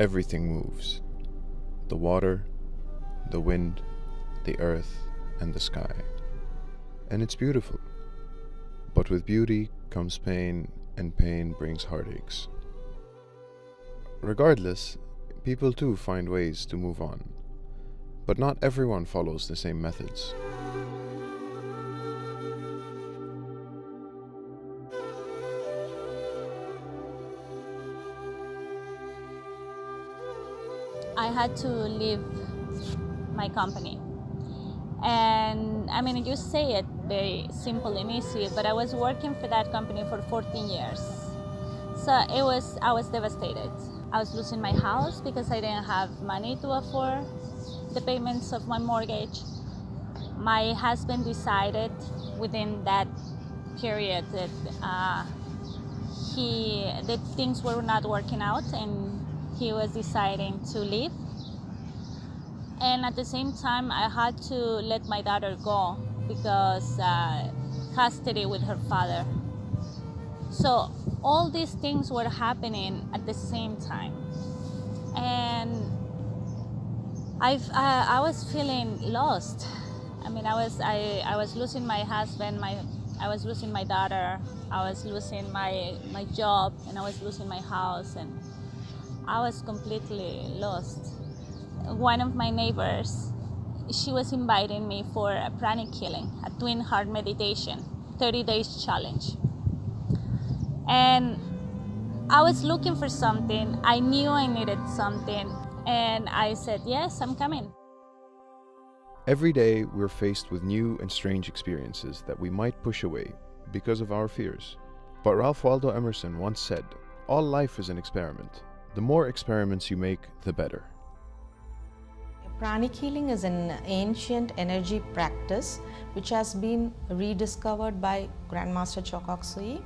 everything moves. The water, the wind, the earth, and the sky. And it's beautiful. But with beauty comes pain, and pain brings heartaches. Regardless, people too find ways to move on. But not everyone follows the same methods. I had to leave my company. And I mean, you say it very simple and easy, but I was working for that company for 14 years. So I was devastated. I was losing my house because I didn't have money to afford the payments of my mortgage. My husband decided within that period that that things were not working out, and he was deciding to leave. And at the same time, I had to let my daughter go because custody with her father. So all these things were happening at the same time, and I was feeling lost. I mean, I was losing my husband, I was losing my daughter, I was losing my job, and I was losing my house, and I was completely lost. One of my neighbors, she was inviting me for a Pranic Healing, a twin heart meditation, 30 days challenge. And I was looking for something. I knew I needed something. And I said, yes, I'm coming. Every day we're faced with new and strange experiences that we might push away because of our fears. But Ralph Waldo Emerson once said, all life is an experiment. The more experiments you make, the better. Pranic Healing is an ancient energy practice which has been rediscovered by Grandmaster Choka Sui.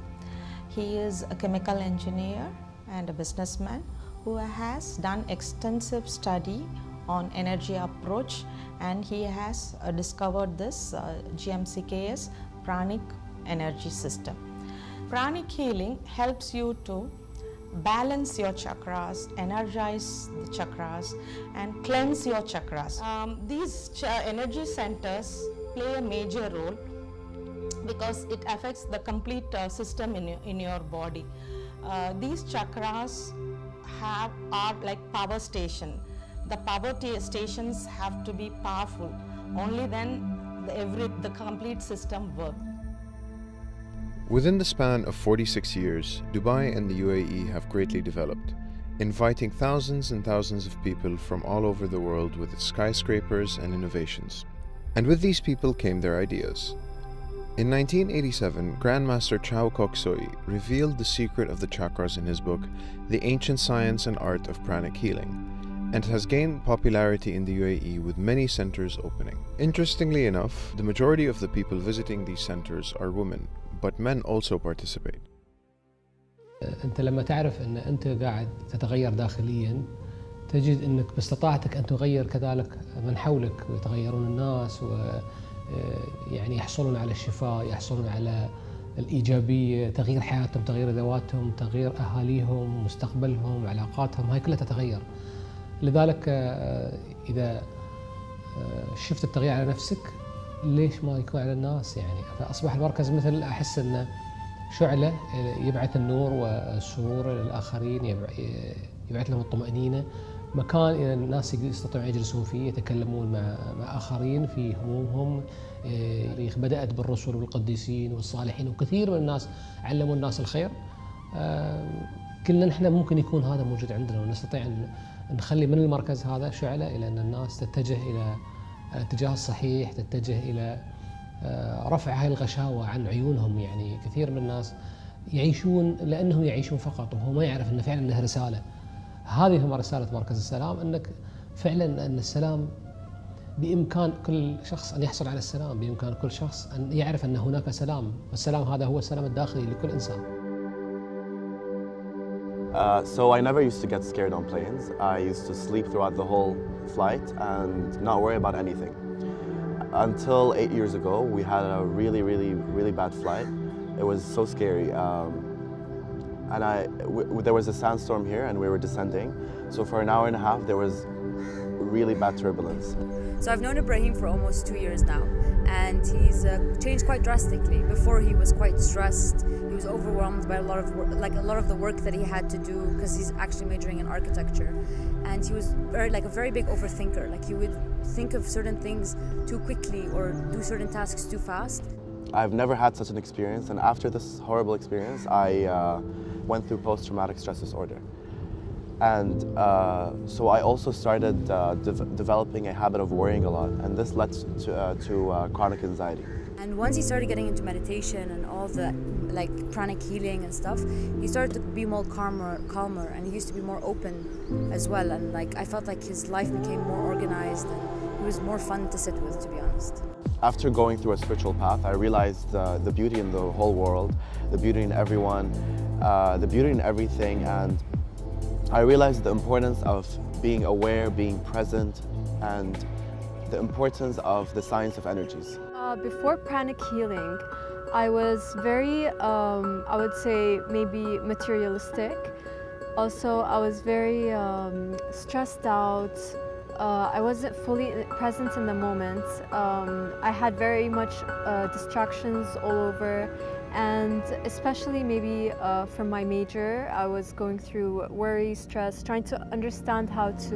He is a chemical engineer and a businessman who has done extensive study on energy approach, and he has discovered this GMCKS Pranic energy system. Pranic Healing helps you to balance your chakras, energize the chakras, and cleanse your chakras. These energy centers play a major role because it affects the complete system in your body. These chakras are like power station. The power stations have to be powerful. Only then the complete system works. Within the span of 46 years, Dubai and the UAE have greatly developed, inviting thousands and thousands of people from all over the world with its skyscrapers and innovations. And with these people came their ideas. In 1987, Grandmaster Chow Kok Soi revealed the secret of the chakras in his book, The Ancient Science and Art of Pranic Healing, and has gained popularity in the UAE with many centers opening. Interestingly enough, the majority of the people visiting these centers are women, but men also participate. أنت لما تعرف أن أنت قاعد تتغير داخلياً، تجد أنك باستطاعتك أن تغير كذلك من حولك، ويتغيرون الناس ويعني يحصلون على الشفاء، يحصلون على الإيجابية، تغيير حياتهم، تغيير ذواتهم، تغيير أهاليهم، مستقبلهم، علاقاتهم، هاي كلها تتغير. لذلك إذا شفت التغيير على نفسك، ليش ما يكون على الناس يعني؟ فأصبح المركز مثل أحس أنه شعلة يبعث النور والسرور للآخرين، يبعث لهم الطمأنينة، مكان الناس يستطيعون يجلسون فيه، يتكلمون مع آخرين في همومهم. بدأت بالرسل والقديسين والصالحين، وكثير من الناس علموا الناس الخير. كلنا نحن ممكن يكون هذا موجود عندنا، ونستطيع أن نخلي من المركز هذا شعلة إلى أن الناس تتجه إلى الاتجاه الصحيح، تتجه إلى رفع هاي الغشاوة عن عيونهم. يعني كثير من الناس يعيشون لأنهم يعيشون فقط، وهو ما يعرف أن فعلا له رسالة. هذه هم رسالة مركز السلام، أنك فعلا أن السلام بإمكان كل شخص أن يحصل على السلام، بإمكان كل شخص أن يعرف أن هناك سلام، والسلام هذا هو السلام الداخلي لكل إنسان. So I never used to get scared on planes. I used to sleep throughout the whole flight and not worry about anything. Until 8 years ago, we had a really bad flight. It was so scary. and there was a sandstorm here and we were descending. So for an hour and a half there was really bad turbulence. So I've known Ibrahim for almost 2 years now, and he's changed quite drastically. Before he was quite stressed, he was overwhelmed by a lot of work, like a lot of the work that he had to do because he's actually majoring in architecture, and he was a very big overthinker. Like he would think of certain things too quickly or do certain tasks too fast. I've never had such an experience, and after this horrible experience, I went through post-traumatic stress disorder. And so I also started developing a habit of worrying a lot, and this led to chronic anxiety. And once he started getting into meditation and all the like pranic healing and stuff, he started to be more calmer, and he used to be more open as well. And like I felt like his life became more organized, and he was more fun to sit with, to be honest. After going through a spiritual path, I realized the beauty in the whole world, the beauty in everyone, the beauty in everything, and I realized the importance of being aware, being present, and the importance of the science of energies. Before Pranic Healing, I was very, I would say, maybe materialistic. Also, I was very stressed out. I wasn't fully present in the moment. I had very much distractions all over. And especially maybe from my major, I was going through worry, stress, trying to understand how to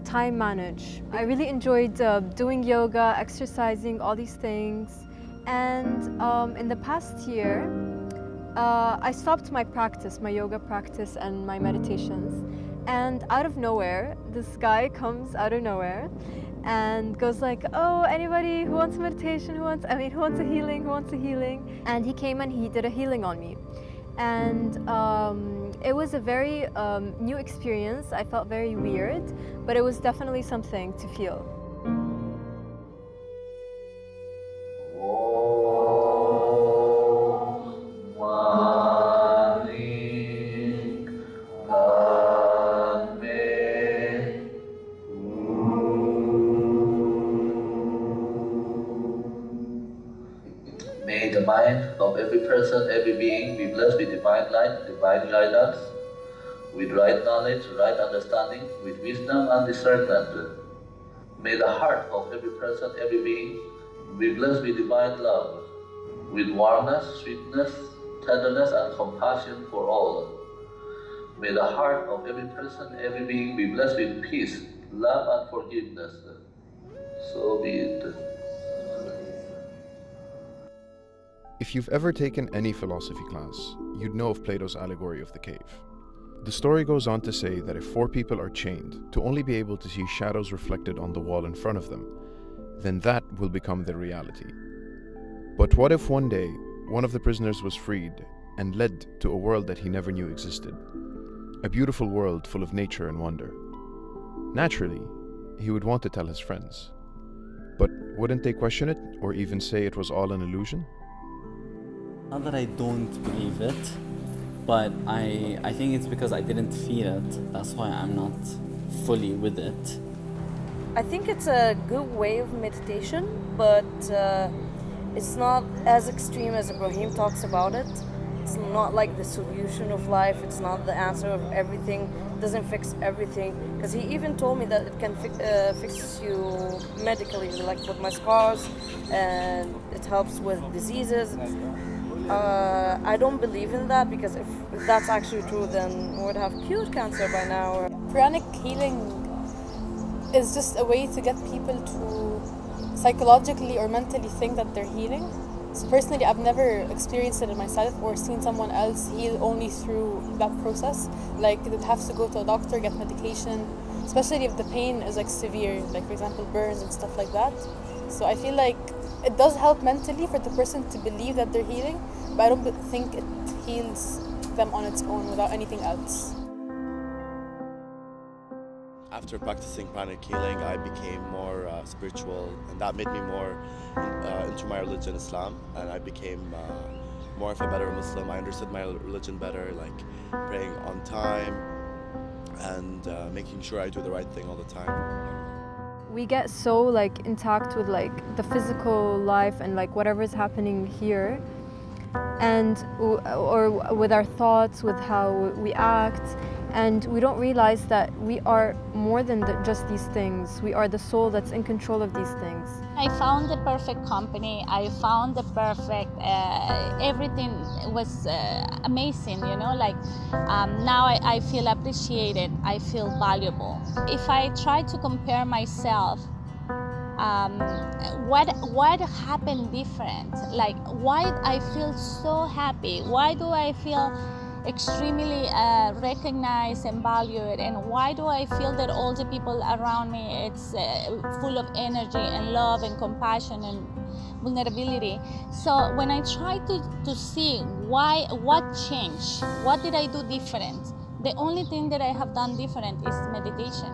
time manage. I really enjoyed doing yoga, exercising, all these things. And in the past year, I stopped my practice, my yoga practice and my meditations. And out of nowhere, this guy comes out of nowhere and goes like, oh, anybody who wants meditation, who wants a healing, And he came and he did a healing on me. And it was a very new experience. I felt very weird, but it was definitely something to feel. May the mind of every person, every being be blessed with divine light, divine guidance, with right knowledge, right understanding, with wisdom and discernment. May the heart of every person, every being be blessed with divine love, with warmness, sweetness, tenderness and compassion for all. May the heart of every person, every being be blessed with peace, love and forgiveness. So be it. If you've ever taken any philosophy class, you'd know of Plato's allegory of the cave. The story goes on to say that if 4 people are chained to only be able to see shadows reflected on the wall in front of them, then that will become their reality. But what if one day, one of the prisoners was freed and led to a world that he never knew existed? A beautiful world full of nature and wonder. Naturally, he would want to tell his friends. But wouldn't they question it or even say it was all an illusion? Not that I don't believe it, but I think it's because I didn't feel it. That's why I'm not fully with it. I think it's a good way of meditation, but it's not as extreme as Ibrahim talks about it. It's not like the solution of life. It's not the answer of everything. It doesn't fix everything. Because he even told me that it can fix you medically, like with my scars, and it helps with diseases. I don't believe in that, because if that's actually true, then we would have cured cancer by now. Pranic healing is just a way to get people to psychologically or mentally think that they're healing. So personally, I've never experienced it in myself or seen someone else heal only through that process. Like they'd have to go to a doctor, get medication, especially if the pain is like severe, like for example burns and stuff like that. So I feel like it does help mentally for the person to believe that they're healing, but I don't think it heals them on its own without anything else. After practicing pranic healing, I became more spiritual, and that made me more into my religion, Islam, and I became more of a better Muslim. I understood my religion better, like praying on time and making sure I do the right thing all the time. We get so like intact with like the physical life and like whatever's happening here, and or with our thoughts, with how we act, and we don't realize that we are more than just these things. We are the soul that's in control of these things. I found the perfect company. I found the perfect, everything was amazing, you know, like now I feel appreciated, I feel valuable. If I try to compare myself, what happened different? Like, why I feel so happy? Why do I feel extremely recognized and valued? And why do I feel that all the people around me, it's full of energy and love and compassion and vulnerability? So when I try to see what changed, what did I do different? The only thing that I have done different is meditation.